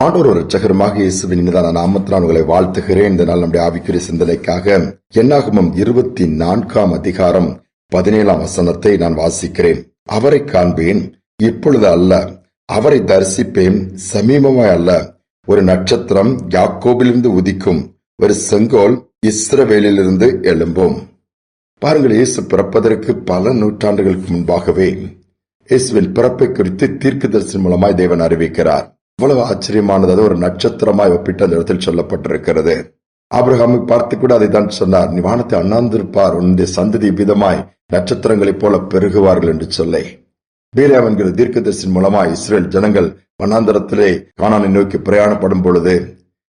ஆண்டவர் ஒரு இரட்சகருமாக இயேசுவின் இனிதான நாமத்தினால் உங்களை வாழ்த்துகிறேன். இந்த நாள் நம்முடைய ஆவிக்குரிய சிந்தனைக்காக என்னாகமம் 24 அதிகாரம் 17 வசனத்தை நான் வாசிக்கிறேன். அவரை காண்பேன், இப்பொழுது அல்ல, அவரை தரிசிப்பேன், சமீபமாய் அல்ல. ஒரு நட்சத்திரம் யாக்கோபிலிருந்து உதிக்கும், ஒரு செங்கோல் இஸ்ரவேலிலிருந்து எழும்பும். பாருங்கள், இயேசு பிறப்பதற்கு பல நூற்றாண்டுகளுக்கு முன்பாகவே இயேசுவின் பிறப்பை குறித்து தீர்க்கதரிசி மூலமாய் தேவன் அறிவிக்கிறார். இவ்வளவு ஆச்சரியமானது. அது ஒரு நட்சத்திரமாய் ஒப்பிட்டு அந்த இடத்தில் சொல்லப்பட்டிருக்கிறது. ஆபிரகாமை பார்த்து கூட அதை தான் சொன்னார், நீ வானத்தை அண்ணாந்திருப்பார், உன்னுடைய சந்ததி விதமாய் நட்சத்திரங்களைப் போல பெருகுவார்கள் என்று சொல்லி. பிலேயாம் என்கிற தீர்க்கதரிசியின் மூலமாய் இஸ்ரேல் ஜனங்கள் வனாந்தரத்திலே கானானை நோக்கி பிரயாணப்படும் பொழுது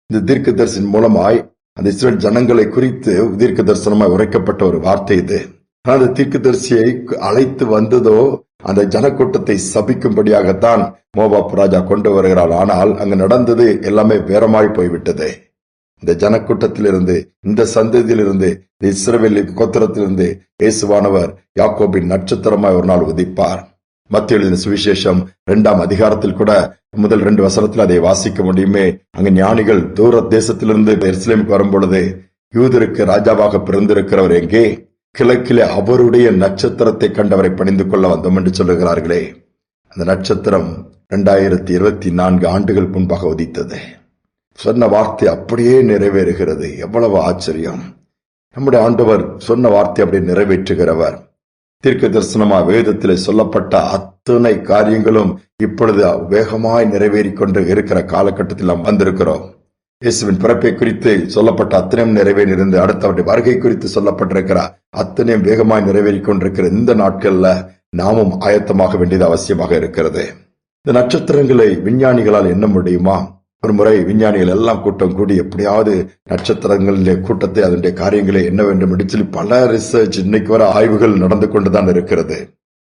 இந்த தீர்க்கதரிசியின் மூலமாய் அந்த இஸ்ரேல் ஜனங்களை குறித்து தீர்க்க தரிசனமாய் உரைக்கப்பட்ட ஒரு வார்த்தை இது. அந்த தீர்க்கதரிசியை அழைத்து வந்ததோ அந்த ஜனக்கூட்டத்தை சபிக்கும்படியாகத்தான் மோவாப் ராஜா கொண்டு வருகிறார். ஆனால் அங்கு நடந்தது எல்லாமே வேறமாய் போய்விட்டது. இந்த ஜனக்கூட்டத்திலிருந்து, இந்த சந்ததியிலிருந்து, இந்த இஸ்ரவேல் கோத்திரத்திலிருந்து இயேசுவானவர் யாக்கோபின் நட்சத்திரமாய் ஒரு நாள் உதிப்பார். மத்தேயு எழுதின சுவிசேஷம் 2 அதிகாரத்தில் கூட முதல் 2 வசனத்தில் அதை வாசிக்க முடியுமே. அங்கு ஞானிகள் தூர தேசத்திலிருந்து எருசலேமுக்கு வரும் பொழுது, யூதருக்கு ராஜாவாக பிறந்திருக்கிறவர் எங்கே? கிழக்கிலே அவருடைய நட்சத்திரத்தை கண்டவரை பணிந்து கொள்ள வந்தோம் என்று சொல்லுகிறார்களே. அந்த நட்சத்திரம் 2024 ஆண்டுகள் முன்பாக உதித்தது. சொன்ன வார்த்தை அப்படியே நிறைவேறுகிறது. எவ்வளவு ஆச்சரியம்! நம்முடைய ஆண்டவர் சொன்ன வார்த்தை அப்படியே நிறைவேற்றுகிறவர். தீர்க்க தரிசனமா வேதத்திலே சொல்லப்பட்ட அத்தனை காரியங்களும் இப்பொழுது வேகமாய் நிறைவேறிக் கொண்டு இருக்கிற காலகட்டத்தில் நாம் வந்திருக்கிறோம். இயேசுவின் பிறப்பை குறித்து சொல்லப்பட்ட அத்தனையும் நிறைவேறியிருந்து அடுத்தவருடைய வருகை குறித்து சொல்லப்பட்டிருக்கிற அத்தனையும் வேகமாய் நிறைவேறிக் கொண்டிருக்கிற இந்த நாட்கள்ல நாமும் ஆயத்தமாக வேண்டியது அவசியமாக இருக்கிறது. இந்த நட்சத்திரங்களை விஞ்ஞானிகளால் எண்ண முடியுமா? ஒரு முறை விஞ்ஞானிகள் எல்லாம் கூட்டம் கூடி எப்படியாவது நட்சத்திரங்களுடைய கூட்டத்தை, அதனுடைய காரியங்களை என்ன வேண்டும் என்று சொல்லி பல ரிசர்ச், இன்னைக்கு வர ஆய்வுகள் நடந்து கொண்டுதான் இருக்கிறது.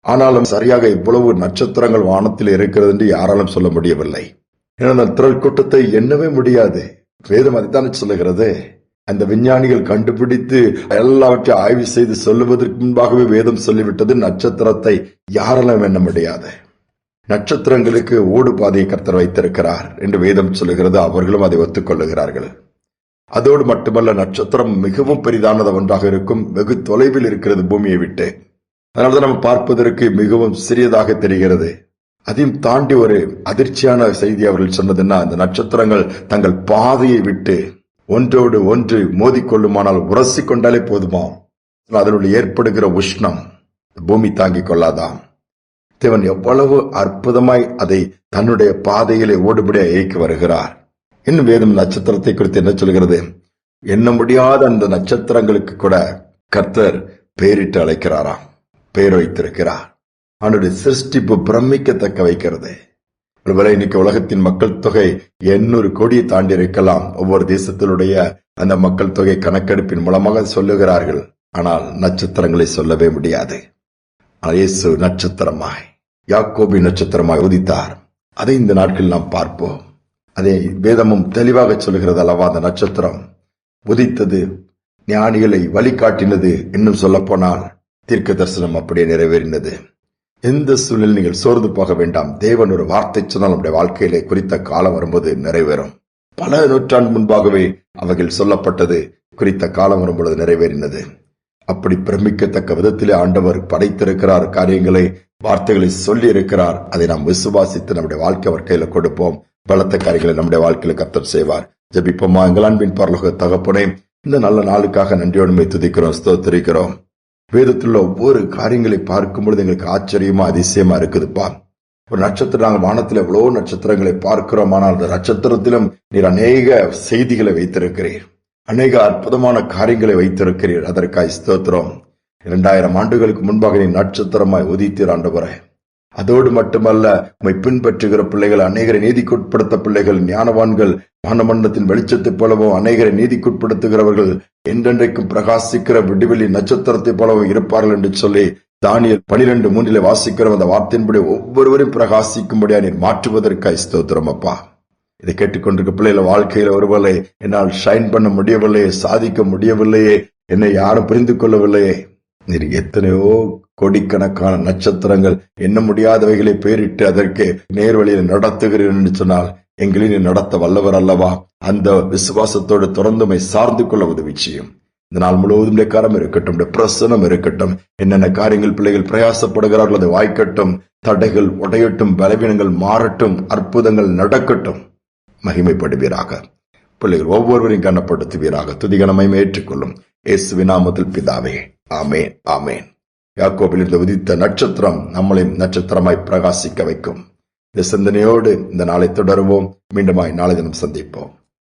ஆனாலும் சரியாக இவ்வளவு நட்சத்திரங்கள் வானத்தில் இருக்கிறது என்று யாராலும் சொல்ல முடியவில்லை. ஏன்னா திரள் கூட்டத்தை எண்ணவே முடியாது. வேதம் அதைத்தான் சொல்லுகிறது. அந்த விஞ்ஞானிகள் கண்டுபிடித்து எல்லாவற்றையும் ஆய்வு செய்து சொல்லுவதற்கு முன்பாகவே வேதம் சொல்லிவிட்டது, நட்சத்திரத்தை யாராலும் எண்ண முடியாது. நட்சத்திரங்களுக்கு ஓடு பாதையை கர்த்தர் வைத்திருக்கிறார் என்று வேதம் சொல்லுகிறது. அவர்களும் அதை ஒத்துக்கொள்ளுகிறார்கள். அதோடு மட்டுமல்ல, நட்சத்திரம் மிகவும் பெரிதானது ஒன்றாக இருக்கும். வெகு தொலைவில் இருக்கிறது பூமியை விட்டு. அதனால்தான் நம்ம பார்ப்பதற்கு மிகவும் சிறியதாக தெரிகிறது. அதையும் தாண்டி ஒரு அதிர்ச்சியான செய்தி அவர்கள் சொன்னதுன்னா, அந்த நட்சத்திரங்கள் தங்கள் பாதையை விட்டு ஒன்றோடு ஒன்று மோதிக்கொள்ளுமானால் உரசி கொண்டாலே போதுமாம். அதனுடைய ஏற்படுகிற உஷ்ணம் பூமி தாங்கிக் கொள்ளாதாம். தேவன் எவ்வளவு அற்புதமாய் அதை தன்னுடைய பாதையிலே ஓடுபடியாக இயக்கி வருகிறார். இன்னும் வேதம் நட்சத்திரத்தை குறித்து என்ன சொல்கிறது? எண்ண முடியாத அந்த நட்சத்திரங்களுக்கு கூட கர்த்தர் பெயரிட்டு அழைக்கிறாராம், பெயர் வைத்திருக்கிறார். அவனுடைய சிருஷ்டிப்பு பிரமிக்கத்தக்க வைக்கிறது. ஒருவேளை இன்னைக்கு உலகத்தின் மக்கள் தொகை 800 கோடியை தாண்டி இருக்கலாம். ஒவ்வொரு தேசத்தினுடைய அந்த மக்கள் தொகை கணக்கெடுப்பின் மூலமாக சொல்லுகிறார்கள். ஆனால் நட்சத்திரங்களை சொல்லவே முடியாது. இயேசு நட்சத்திரமாய், யாக்கோபி நட்சத்திரமாய் உதித்தார். அதை இந்த நாட்களில் நாம் பார்ப்போம். அதை வேதமும் தெளிவாக சொல்லுகிறது அல்லவா? அந்த நட்சத்திரம் உதித்தது, ஞானிகளை வழிகாட்டினது. இன்னும் சொல்ல போனால் தீர்க்க தரிசனம் அப்படியே நிறைவேறினது. எந்த சூழ்நிலை நீங்கள் சோர்ந்து போக வேண்டாம். தேவன் ஒரு வார்த்தை சொன்னால் நம்முடைய வாழ்க்கையிலே குறித்த காலம் வரும்போது நிறைவேறும். பல நூற்றாண்டு முன்பாகவே அவைகள் சொல்லப்பட்டது, குறித்த காலம் வரும்பொழுது நிறைவேறினது. அப்படி பிரமிக்கத்தக்க விதத்திலே ஆண்டவர் படைத்திருக்கிறார். காரியங்களை, வார்த்தைகளை சொல்லி இருக்கிறார். அதை நாம் விசுவாசித்து நம்முடைய வாழ்க்கை அவர் கையில கொடுப்போம். பலத்த காரியங்களை நம்முடைய வாழ்க்கையில கர்த்தர் செய்வார். ஜெபிப்போமா. எங்கள் அன்பின் பரலோக தகப்பனே, இந்த நல்ல நாளுக்காக நன்றியோடுமை துதிக்கிறோம், ஸ்தோத்திரிக்கிறோம். வேதத்தில் ஒவ்வொரு காரியங்களை பார்க்கும் பொழுது எங்களுக்கு ஆச்சரியமா, அதிசயமா இருக்குதுப்பா. ஒரு நட்சத்திரம், நாங்கள் வானத்தில் எவ்வளவு நட்சத்திரங்களை பார்க்கிறோம். ஆனால் அந்த நட்சத்திரத்திலும் நீர் அநேக செய்திகளை வைத்திருக்கிறீர், அநேக அற்புதமான காரியங்களை வைத்திருக்கிறீர். அதற்காக ஸ்தோத்திரம். 2000 ஆண்டுகளுக்கு முன்பாக நீ நட்சத்திரமாய் உதித்தீர் ஆண்டவரே. அதோடு மட்டுமல்ல, உம்மை பின்பற்றுகிற பிள்ளைகள், அநேகரை நீதிக்குட்படுத்த பிள்ளைகள், ஞானவான்கள், வானமண்டலத்தின் வெளிச்சத்தை போலவும் அநேகரை நீதிக்குட்படுத்துகிறவர்கள், என்றென்றைக்கும் பிரகாசிக்கிற விடுவெளி நட்சத்திரத்தை போலவும் இருப்பார்கள் என்று சொல்லி தானியேல் 12:3 வாசிக்கிற அந்த வார்த்தையின்படி ஒவ்வொருவரும் பிரகாசிக்கும்படியா நீர் மாற்றுவதற்காக ஸ்தோத்திரம் அப்பா. இதை கேட்டுக்கொண்டிருக்க பிள்ளைகள் வாழ்க்கையில ஒருவேளை என்னால் ஷைன் பண்ண முடியவில்லையே, சாதிக்க முடியவில்லையே, என்னை யாரும் புரிந்து கொள்ளவில்லையே, நீர் எத்தனையோ கோடிக்கணக்கான நட்சத்திரங்கள், எண்ண முடியாதவைகளை பேரிட்டு அதற்கு நேர்வழியில் நடத்துகிறீர்கள் என்று சொன்னால் எங்களில் நடத்த வல்லவர் அல்லவா? அந்த விசுவாசத்தோடு தொடர்ந்துமை சார்ந்து கொள்ள உதவி செய்யும். இந்த நாள் முழுவதும் கரம் இருக்கட்டும், பிரசனம் இருக்கட்டும். என்னென்ன காரியங்கள் பிள்ளைகள் பிரயாசப்படுகிறார்கள் அதை வாய்க்கட்டும். தடைகள் உடையட்டும், பலவீனங்கள் மாறட்டும், அற்புதங்கள் நடக்கட்டும். மகிமைப்படுவீராக. பிள்ளைகள் ஒவ்வொருவரையும் கனப்படுத்துவீராக. துதிகனமை ஏற்றுக்கொள்ளும் இயேசுவின் நாமத்தில் பிதாவே, ஆமேன், ஆமேன். யாக்கோபிலிருந்து உதித்த நட்சத்திரம் நம்மளையும் நட்சத்திரமாய் பிரகாசிக்க வைக்கும். இந்த சிந்தனையோடு இந்த நாளை தொடருவோம். மீண்டுமாய் நாளை தினம் சந்திப்போம்.